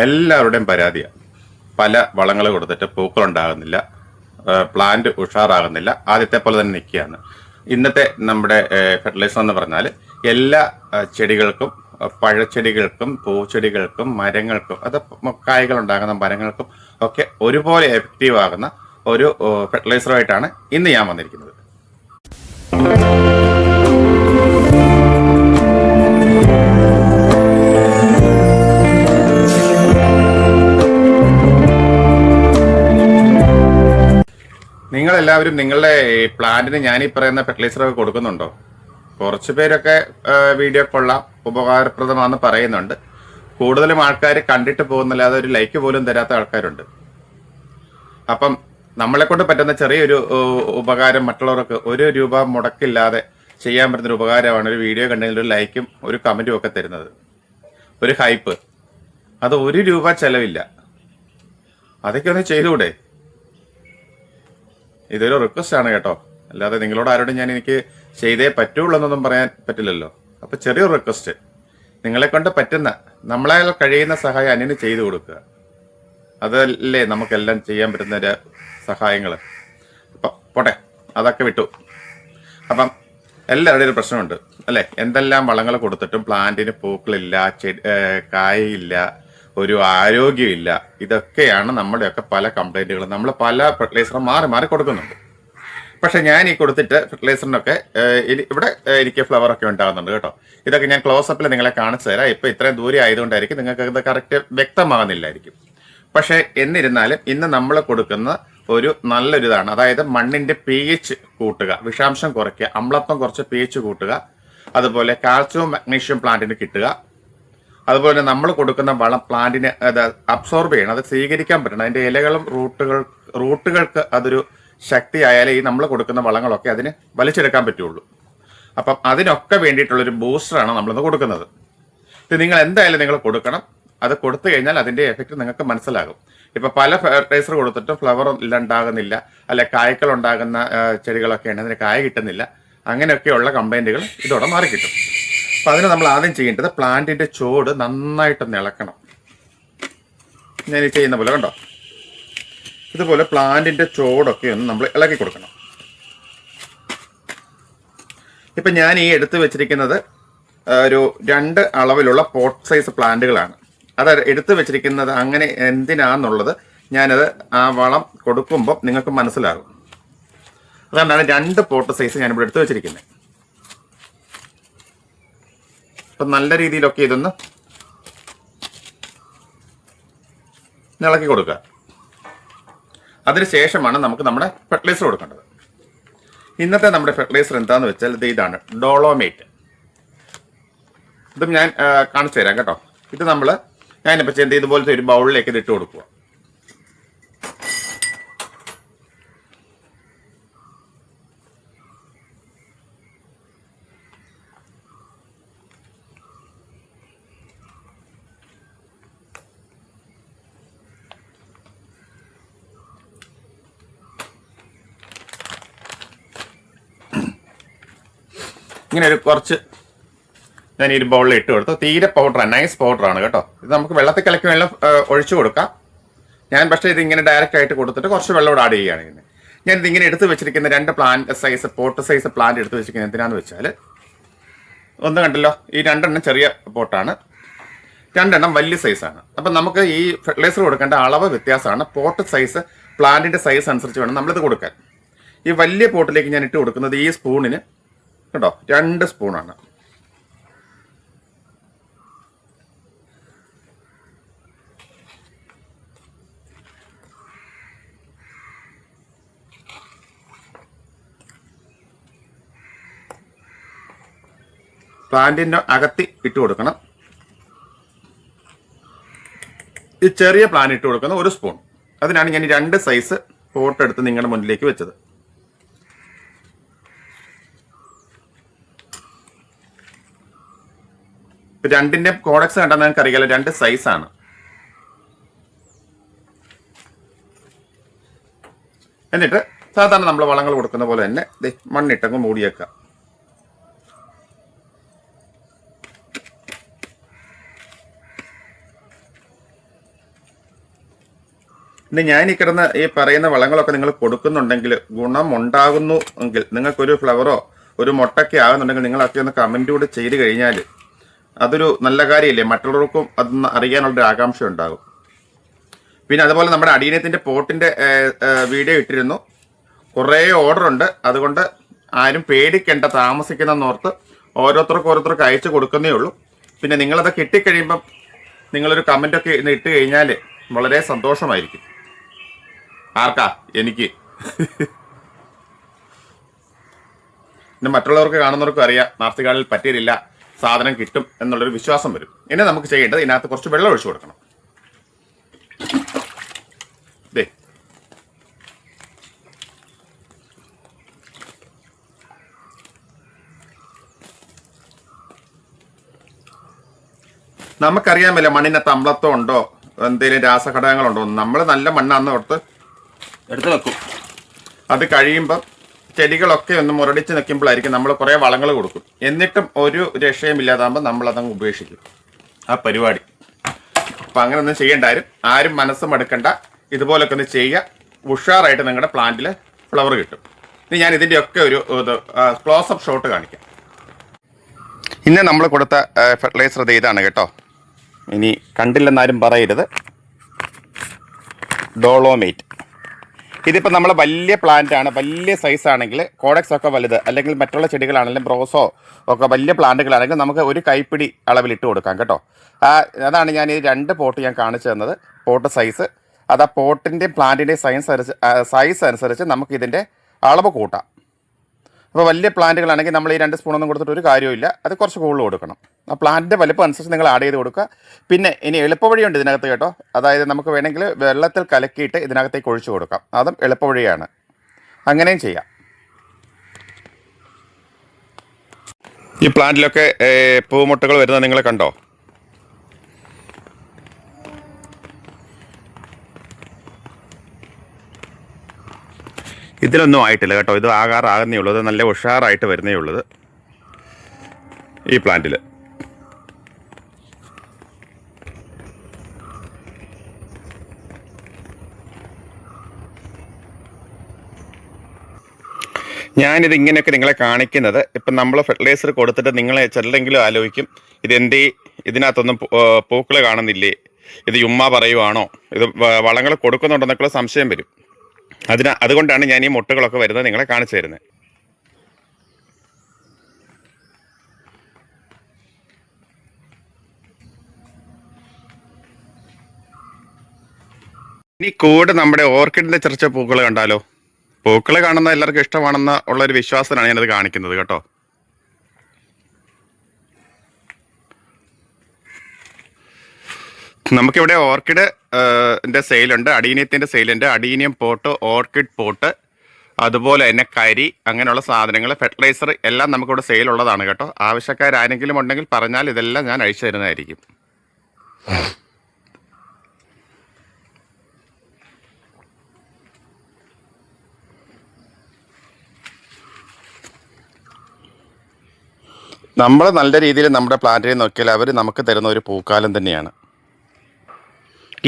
എല്ലാവരുടെയും പരാതിയാണ്. പല വളങ്ങൾ കൊടുത്തിട്ട് പൂക്കളുണ്ടാകുന്നില്ല, പ്ലാന്റ് ഉഷാറാകുന്നില്ല, ആദ്യത്തെ പോലെ തന്നെ നിൽക്കുകയാണ്. ഇന്നത്തെ നമ്മുടെ ഫെർട്ടിലൈസർ എന്ന് പറഞ്ഞാൽ എല്ലാ ചെടികൾക്കും, പഴച്ചെടികൾക്കും, പൂച്ചെടികൾക്കും, മരങ്ങൾക്കും, അത് കായ്കൾ ഉണ്ടാകുന്ന മരങ്ങൾക്കും ഒക്കെ ഒരുപോലെ എഫക്റ്റീവ് ആകുന്ന ഒരു ഫെർട്ടിലൈസറുമായിട്ടാണ് ഇന്ന് ഞാൻ വന്നിരിക്കുന്നത്. നിങ്ങളെല്ലാവരും നിങ്ങളുടെ പ്ലാന്റിന് ഞാൻ ഈ പറയുന്ന ഫെർട്ടിലൈസറൊക്കെ കൊടുക്കുന്നുണ്ടോ? കുറച്ച് പേരൊക്കെ വീഡിയോ കൊള്ളാം, ഉപകാരപ്രദമാണെന്ന് പറയുന്നുണ്ട്. കൂടുതലും ആൾക്കാർ കണ്ടിട്ട് പോകുന്നല്ലാതെ ഒരു ലൈക്ക് പോലും തരാത്ത ആൾക്കാരുണ്ട്. അപ്പം നമ്മളെ കൊണ്ട് പറ്റുന്ന ചെറിയൊരു ഉപകാരം മറ്റുള്ളവർക്ക് ₹1 മുടക്കില്ലാതെ ചെയ്യാൻ പറ്റുന്നൊരു ഉപകാരമാണ് ഒരു വീഡിയോ കണ്ടതിൽ ഒരു ലൈക്കും ഒരു കമൻറ്റും ഒക്കെ തരുന്നത്, ഒരു ഹൈപ്പ്. അത് ₹1 ചെലവില്ല. അതൊക്കെ ഒന്ന് ചെയ്തുകൂടെ? ഇതൊരു റിക്വസ്റ്റ് ആണ് കേട്ടോ, അല്ലാതെ നിങ്ങളോട് ആരോടും ഞാൻ എനിക്ക് ചെയ്തേ പറ്റുള്ളൂ എന്നൊന്നും പറയാൻ പറ്റില്ലല്ലോ. അപ്പൊ ചെറിയൊരു റിക്വസ്റ്റ്, നിങ്ങളെ കൊണ്ട് പറ്റുന്ന, നമ്മളെ കഴിയുന്ന സഹായം അന്യന് ചെയ്തു കൊടുക്കുക. അതല്ലേ നമുക്കെല്ലാം ചെയ്യാൻ പറ്റുന്ന ഒരു സഹായങ്ങൾ. അപ്പം പോട്ടെ, അതൊക്കെ വിട്ടു. അപ്പം എല്ലാവരുടെയും ഒരു പ്രശ്നമുണ്ട് അല്ലേ? എന്തെല്ലാം വളങ്ങൾ കൊടുത്തിട്ടും പ്ലാന്റിന് പൂക്കളില്ല, കായയില്ല, ഒരു ആരോഗ്യമില്ല. ഇതൊക്കെയാണ് നമ്മുടെയൊക്കെ പല കംപ്ലൈന്റുകൾ. നമ്മൾ പല ഫെർട്ടിലൈസറും മാറി മാറി കൊടുക്കുന്നുണ്ട്. പക്ഷെ ഞാൻ ഈ കൊടുത്തിട്ട് ഫെർട്ടിലൈസറിനൊക്കെ ഇവിടെ എനിക്ക് ഫ്ലവർ ഒക്കെ ഉണ്ടാകുന്നുണ്ട് കേട്ടോ. ഇതൊക്കെ ഞാൻ ക്ലോസപ്പിൽ നിങ്ങളെ കാണിച്ചു തരാം. ഇപ്പൊ ഇത്രയും ദൂരെ ആയതുകൊണ്ടായിരിക്കും നിങ്ങൾക്ക് ഇത് കറക്റ്റ് വ്യക്തമാകുന്നില്ലായിരിക്കും. പക്ഷെ എന്നിരുന്നാലും ഇന്ന് നമ്മൾ കൊടുക്കുന്ന ഒരു നല്ലൊരു ഇതാണ്. അതായത് മണ്ണിന്റെ pH കൂട്ടുക, വിഷാംശം കുറയ്ക്കുക, അമ്ലത്വം കുറച്ച് pH കൂട്ടുക, അതുപോലെ കാൽസ്യവും മഗ്നീഷ്യവും പ്ലാന്റിന് കിട്ടുക. അതുപോലെ നമ്മൾ കൊടുക്കുന്ന വളം പ്ലാന്റിന് അത് അബ്സോർബ് ചെയ്യണം, അത് സ്വീകരിക്കാൻ പറ്റണം. അതിന്റെ ഇലകളും റൂട്ടുകൾക്ക് അതൊരു ശക്തിയായാലേ ഈ നമ്മൾ കൊടുക്കുന്ന വളങ്ങളൊക്കെ അതിന് വലിച്ചെടുക്കാൻ പറ്റുള്ളൂ. അപ്പം അതിനൊക്കെ വേണ്ടിയിട്ടുള്ളൊരു ബൂസ്റ്ററാണ് നമ്മളിന്ന് കൊടുക്കുന്നത്. ഇത് നിങ്ങൾ എന്തായാലും നിങ്ങൾ കൊടുക്കണം. അത് കൊടുത്തു കഴിഞ്ഞാൽ അതിന്റെ എഫക്റ്റ് നിങ്ങൾക്ക് മനസ്സിലാകും. ഇപ്പൊ പല ഫെർട്ടിലൈസർ കൊടുത്തിട്ടും ഫ്ലവർ ഉണ്ടാകുന്നില്ല, അല്ലെ കായ്ക്കൾ ഉണ്ടാകുന്ന ചെടികളൊക്കെ അതിന് കായ കിട്ടുന്നില്ല. അങ്ങനെയൊക്കെയുള്ള കംപ്ലൈന്റുകൾ ഇതോടെ മാറിക്കിട്ടും. അപ്പൊ അതിന് നമ്മൾ ആദ്യം ചെയ്യേണ്ടത് പ്ലാന്റിന്റെ ചോട് നന്നായിട്ടൊന്ന് ഇളക്കണം. ഞാൻ ഈ ചെയ്യുന്ന പോലെ കണ്ടോ, ഇതുപോലെ പ്ലാന്റിന്റെ ചോടൊക്കെ ഒന്ന് നമ്മൾ ഇളക്കി കൊടുക്കണം. ഇപ്പൊ ഞാൻ ഈ എടുത്തു വെച്ചിരിക്കുന്നത് ഒരു 2 അളവിലുള്ള പോട്ട് സൈസ് പ്ലാന്റുകളാണ്. അത് എടുത്തു വെച്ചിരിക്കുന്നത് അങ്ങനെ എന്തിനാന്നുള്ളത് ഞാനത് ആ വളം കൊടുക്കുമ്പോൾ നിങ്ങൾക്ക് മനസ്സിലാകും. അതുകൊണ്ടാണ് 2 പോട്ട് സൈസ് ഞാനിവിടെ എടുത്തു വെച്ചിരിക്കുന്നത്. അപ്പൊ നല്ല രീതിയിലൊക്കെ ഇതൊന്ന് ഇളക്കി കൊടുക്കുക. അതിനുശേഷമാണ് നമുക്ക് നമ്മുടെ ഫെർട്ടിലൈസർ കൊടുക്കേണ്ടത്. ഇന്നത്തെ നമ്മുടെ ഫെർട്ടിലൈസർ എന്താന്ന് വെച്ചാൽ ഇതാണ് ഡോളോമേറ്റ്. ഇതും ഞാൻ കാണിച്ചു തരാം കേട്ടോ. ഇത് ഞാനിപ്പോൾ ചെയ്ത് ഇതുപോലത്തെ ഒരു ബൗളിലേക്ക് ഇത് ഇട്ട് കൊടുക്കുക. ഇങ്ങനെ ഒരു കുറച്ച് ഞാൻ ഈ ബൗളിൽ ഇട്ട് കൊടുത്തു. തീരെ പൗഡറാണ്, നൈസ് പൗഡറാണ് കേട്ടോ. ഇത് നമുക്ക് വെള്ളത്തിൽ കലക്കി വെള്ളം ഒഴിച്ചു കൊടുക്കാം. ഞാൻ പക്ഷേ ഇതിങ്ങനെ ഡയറക്റ്റ് ആയിട്ട് കൊടുത്തിട്ട് കുറച്ച് വെള്ളം കൂടെ ആഡ് ചെയ്യുകയാണ് ചെയ്യുന്നത്. ഞാനിത് ഇങ്ങനെ എടുത്ത് വെച്ചിരിക്കുന്ന 2 plant size pot size plant എടുത്ത് വെച്ചിരിക്കുന്നത് എന്തിനാന്ന് വെച്ചാൽ, ഒന്ന് കണ്ടല്ലോ, ഈ 2 എണ്ണം ചെറിയ പോട്ടാണ്, 2 എണ്ണം വലിയ സൈസാണ്. അപ്പം നമുക്ക് ഈ ഫെർട്ടിലൈസർ കൊടുക്കേണ്ട അളവ് വ്യത്യാസമാണ്. പോട്ട് സൈസ് പ്ലാന്റിന്റെ സൈസ് അനുസരിച്ച് വേണം നമ്മളിത് കൊടുക്കാൻ. ഈ വലിയ പോട്ടിലേക്ക് ഞാൻ ഇട്ട് കൊടുക്കുന്നത് ഈ സ്പൂണിന് കേട്ടോ 2 സ്പൂണാണ്. പ്ലാന്റിന്റെ അകത്തി ഇട്ട് കൊടുക്കണം. ഈ ചെറിയ പ്ലാന്റ് ഇട്ട് കൊടുക്കുന്ന 1 സ്പൂൺ. അതിനാണ് ഞാൻ 2 സൈസ് പോട്ട് എടുത്ത് നിങ്ങളുടെ മുന്നിലേക്ക് വെച്ചത്. രണ്ടിന്റെ കോഡക്സ് കണ്ടാൽ നിങ്ങൾക്ക് അറിയാലോ, 2 സൈസാണ്. എന്നിട്ട് സാധാരണ നമ്മൾ വളങ്ങൾ കൊടുക്കുന്ന പോലെ തന്നെ മണ്ണിട്ടങ്ങ് മൂടിയേക്കുക. ഇനി ഞാൻ ഈ കിടന്ന ഈ പറയുന്ന വളങ്ങളൊക്കെ നിങ്ങൾ കൊടുക്കുന്നുണ്ടെങ്കിൽ ഗുണമുണ്ടാകുന്നു എങ്കിൽ നിങ്ങൾക്കൊരു ഫ്ലവറോ ഒരു മുട്ടൊക്കെ ആകുന്നുണ്ടെങ്കിൽ നിങ്ങളൊക്കെ ഒന്ന് കമൻറ്റ് കൂടെ ചെയ്ത് കഴിഞ്ഞാൽ അതൊരു നല്ല കാര്യമില്ലേ, മറ്റുള്ളവർക്കും അതൊന്ന് അറിയാനുള്ളൊരു ആകാംക്ഷ ഉണ്ടാകും. പിന്നെ അതുപോലെ നമ്മുടെ അടീനത്തിൻ്റെ പോട്ടിൻ്റെ വീഡിയോ ഇട്ടിരുന്നു, കുറേ ഓർഡർ ഉണ്ട്. അതുകൊണ്ട് ആരും പേടിക്കേണ്ട, താമസിക്കുന്നതെന്നോർത്ത് ഓരോരുത്തർക്ക് അയച്ചു കൊടുക്കുന്നേ ഉള്ളൂ. പിന്നെ നിങ്ങളത് കിട്ടിക്കഴിയുമ്പം നിങ്ങളൊരു കമൻ്റൊക്കെ ഇട്ട് കഴിഞ്ഞാൽ വളരെ സന്തോഷമായിരിക്കും. ആർക്കാ? എനിക്ക്. പിന്നെ മറ്റുള്ളവർക്ക് കാണുന്നവർക്കും അറിയാം നാർസികാളിൽ പറ്റിയില്ല, സാധനം കിട്ടും എന്നുള്ളൊരു വിശ്വാസം വരും. ഇനി നമുക്ക് ചെയ്യേണ്ടത് ഇതിനകത്ത് കുറച്ച് വെള്ളം ഒഴിച്ചു കൊടുക്കണം. ദേ നമുക്കറിയാമല്ലോ മണ്ണിനകത്ത് അമ്ലത്വം ഉണ്ടോ എന്തെങ്കിലും രാസഘടകങ്ങളുണ്ടോ. നമ്മൾ നല്ല മണ്ണാന്ന് ഓർത്ത് എടുത്ത് വെക്കും. അത് കഴിയുമ്പം ചെടികളൊക്കെ ഒന്ന് മുരടിച്ച് നിൽക്കുമ്പോഴായിരിക്കും നമ്മൾ കുറേ വളങ്ങൾ കൊടുക്കും. എന്നിട്ടും ഒരു രക്ഷയും ഇല്ലാതാകുമ്പോൾ നമ്മളതങ്ങ് ഉപേക്ഷിക്കും ആ പരിപാടി. അപ്പം അങ്ങനെ ഒന്നും ചെയ്യേണ്ട ആരും മനസ്സും എടുക്കണ്ട. ഇതുപോലൊക്കെ ഒന്ന് ചെയ്യുക. ഉഷാറായിട്ട് നിങ്ങളുടെ പ്ലാന്റിൽ ഫ്ലവർ കിട്ടും. ഇനി ഞാൻ ഇതിൻ്റെയൊക്കെ ഒരു ക്ലോസപ്പ് ഷോട്ട് കാണിക്കാം. ഇന്ന് നമ്മൾ കൊടുത്ത ഫെർട്ടിലൈസർ ഇതാണ് കേട്ടോ. ഇനി കണ്ടില്ലെന്നാരും പറയരുത്. ഡോളോമേറ്റ്. ഇതിപ്പോൾ നമ്മൾ വലിയ പ്ലാന്റാണ്, വലിയ സൈസാണെങ്കിൽ കോഡക്സ് ഒക്കെ വലുത്, അല്ലെങ്കിൽ മറ്റുള്ള ചെടികളാണെങ്കിലും ബ്രോസോ ഒക്കെ വലിയ പ്ലാന്റുകളാണെങ്കിൽ നമുക്ക് ഒരു കൈപ്പിടി അളവിലിട്ട് കൊടുക്കാം കേട്ടോ. അതാണ് ഞാൻ ഈ 2 പോട്ട് ഞാൻ കാണിച്ചു തന്നത്. പോട്ട് സൈസ് അത് ആ പോട്ടിൻ്റെ പ്ലാന്റിൻ്റെ സൈസ് അനുസരിച്ച് നമുക്ക് ഇതിൻ്റെ അളവ് കൂട്ടാം. അപ്പോൾ വലിയ പ്ലാന്റുകളാണെങ്കിൽ നമ്മൾ ഈ 2 സ്പൂണൊന്നും കൊടുത്തിട്ട് ഒരു കാര്യമില്ല, അത് കുറച്ച് കൂടുതൽ കൊടുക്കണം. ആ പ്ലാന്റിൻ്റെ വലുപ്പം അനുസരിച്ച് നിങ്ങൾ ആഡ് ചെയ്ത് കൊടുക്കുക. പിന്നെ ഇനി എളുപ്പവഴിയുണ്ട് ഇതിനകത്ത് കേട്ടോ. അതായത് നമുക്ക് വേണമെങ്കിൽ വെള്ളത്തിൽ കലക്കിയിട്ട് ഇതിനകത്തേക്ക് ഒഴിച്ചു കൊടുക്കാം. അതും എളുപ്പവഴിയാണ്, അങ്ങനെയും ചെയ്യാം. ഈ പ്ലാന്റിലൊക്കെ പൂമുട്ടകൾ വരുന്നത് നിങ്ങൾ കണ്ടോ? ഇതിലൊന്നും ആയിട്ടില്ല കേട്ടോ. ഇത് ആകാറാകുന്നേ ഉള്ളൂ. അത് നല്ല ഉഷാറായിട്ട് വരുന്നേ ഉള്ളത് ഈ പ്ലാന്റിൽ. ഞാനിത് ഇങ്ങനെയൊക്കെ നിങ്ങളെ കാണിക്കുന്നത്, ഇപ്പം നമ്മൾ ഫെർട്ടിലൈസർ കൊടുത്തിട്ട് നിങ്ങളെ ചിലരെങ്കിലും ആലോചിക്കും ഇതെന്തേ ഇതിനകത്തൊന്നും പൂക്കൾ കാണുന്നില്ലേ, ഇത് യുമ്മ പറയുവാണോ, ഇത് വളങ്ങൾ കൊടുക്കുന്നുണ്ടെന്നൊക്കെയുള്ള സംശയം വരും. അതുകൊണ്ടാണ് ഞാൻ ഈ മുട്ടകളൊക്കെ വരുന്നത് നിങ്ങളെ കാണിച്ചു തരുന്നത്. ഇനി കൂടെ നമ്മുടെ ഓർക്കിഡിൻ്റെ ചെറിയ പൂക്കൾ കണ്ടാലോ. പൂക്കൾ കാണുന്ന എല്ലാവർക്കും ഇഷ്ടമാണെന്ന ഉള്ളൊരു വിശ്വാസത്തിലാണ് ഞാനത് കാണിക്കുന്നത് കേട്ടോ. നമുക്കിവിടെ ഓർക്കിഡ് സെയിലുണ്ട്, അഡീനിയത്തിൻ്റെ സെയിലുണ്ട്. അഡീനിയം പോട്ട്, ഓർക്കിഡ് പോട്ട്, അതുപോലെ തന്നെ കരി, അങ്ങനെയുള്ള സാധനങ്ങൾ, ഫെർട്ടിലൈസർ എല്ലാം നമുക്കിവിടെ സെയിലുള്ളതാണ് കേട്ടോ. ആവശ്യക്കാരാരെങ്കിലും ഉണ്ടെങ്കിൽ പറഞ്ഞാൽ ഇതെല്ലാം ഞാൻ അയച്ചു തരുന്നതായിരിക്കും. നമ്മൾ നല്ല രീതിയിൽ നമ്മുടെ പ്ലാന്റിനെ നോക്കിയാൽ അവർ നമുക്ക് തരുന്ന ഒരു പൂക്കാലം തന്നെയാണ്.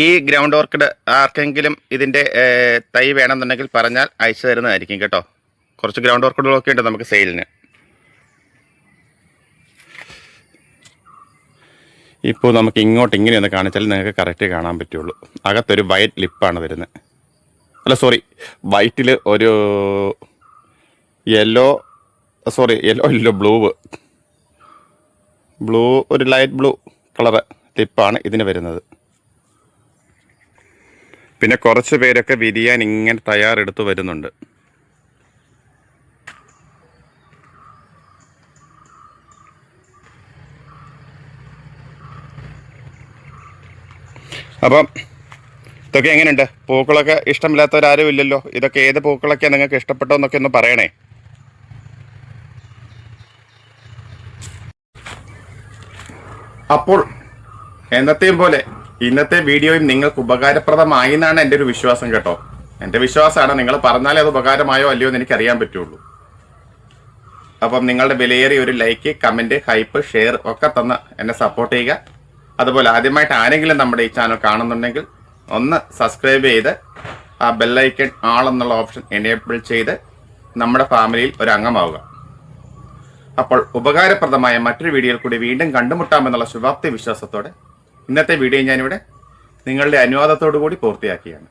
ഈ ഗ്രൗണ്ട് ഓർക്കിഡ് ആർക്കെങ്കിലും ഇതിൻ്റെ തൈ വേണമെന്നുണ്ടെങ്കിൽ പറഞ്ഞാൽ അയച്ചു തരുന്നതായിരിക്കും കേട്ടോ. കുറച്ച് ഗ്രൗണ്ട് ഓർക്കിഡുകളൊക്കെ ഉണ്ട് നമുക്ക് സെയിലിന്. ഇപ്പോൾ നമുക്ക് ഇങ്ങോട്ട് ഇങ്ങനെയൊന്ന് കാണിച്ചാൽ നിങ്ങൾക്ക് കറക്റ്റ് കാണാൻ പറ്റുള്ളൂ. അകത്തൊരു വൈറ്റ് ലിപ്പാണ് വരുന്നത്. അല്ല സോറി, വൈറ്റിൽ ഒരു യെല്ലോ ഇല്ല, ബ്ലൂ ഒരു ലൈറ്റ് ബ്ലൂ കളറ് ലിപ്പാണ് ഇതിന് വരുന്നത്. പിന്നെ കുറച്ച് പേരൊക്കെ വിരിയാൻ ഇങ്ങനെ തയ്യാറെടുത്ത് വരുന്നുണ്ട്. അപ്പം ഇതൊക്കെ എങ്ങനെയുണ്ട്? പൂക്കളൊക്കെ ഇഷ്ടമില്ലാത്തവരാരും ഇല്ലല്ലോ. ഇതൊക്കെ ഏത് പൂക്കളൊക്കെയാണ് നിങ്ങൾക്ക് ഇഷ്ടപ്പെട്ടതെന്നൊക്കെ ഒന്ന് പറയണേ. അപ്പോൾ എന്നത്തെയും പോലെ ഇന്നത്തെ വീഡിയോയും നിങ്ങൾക്ക് ഉപകാരപ്രദമായി എന്നാണ് എൻ്റെ ഒരു വിശ്വാസം കേട്ടോ. എൻ്റെ വിശ്വാസമാണ്. നിങ്ങൾ പറഞ്ഞാലേ അത് ഉപകാരമായോ അല്ലയോ എന്ന് എനിക്കറിയാൻ പറ്റുള്ളൂ. അപ്പം നിങ്ങളുടെ വിലയേറിയ ഒരു ലൈക്ക്, കമൻറ്റ്, ഹൈപ്പ്, ഷെയർ ഒക്കെ തന്ന് എന്നെ സപ്പോർട്ട് ചെയ്യുക. അതുപോലെ ആദ്യമായിട്ട് ആരെങ്കിലും നമ്മുടെ ഈ ചാനൽ കാണുന്നുണ്ടെങ്കിൽ ഒന്ന് സബ്സ്ക്രൈബ് ചെയ്ത് ആ ബെല്ലൈക്കൺ ആൾ എന്നുള്ള ഓപ്ഷൻ എനേബിൾ ചെയ്ത് നമ്മുടെ ഫാമിലിയിൽ ഒരു അംഗമാവുക. അപ്പോൾ ഉപകാരപ്രദമായ മറ്റൊരു വീഡിയോയിൽ കൂടി വീണ്ടും കണ്ടുമുട്ടാമെന്നുള്ള ശുഭാപ്തി വിശ്വാസത്തോടെ ഇന്നത്തെ വീഡിയോ ഞാനിവിടെ നിങ്ങളുടെ അനുവാദത്തോടു കൂടി പൂർത്തിയാക്കിയാണ്.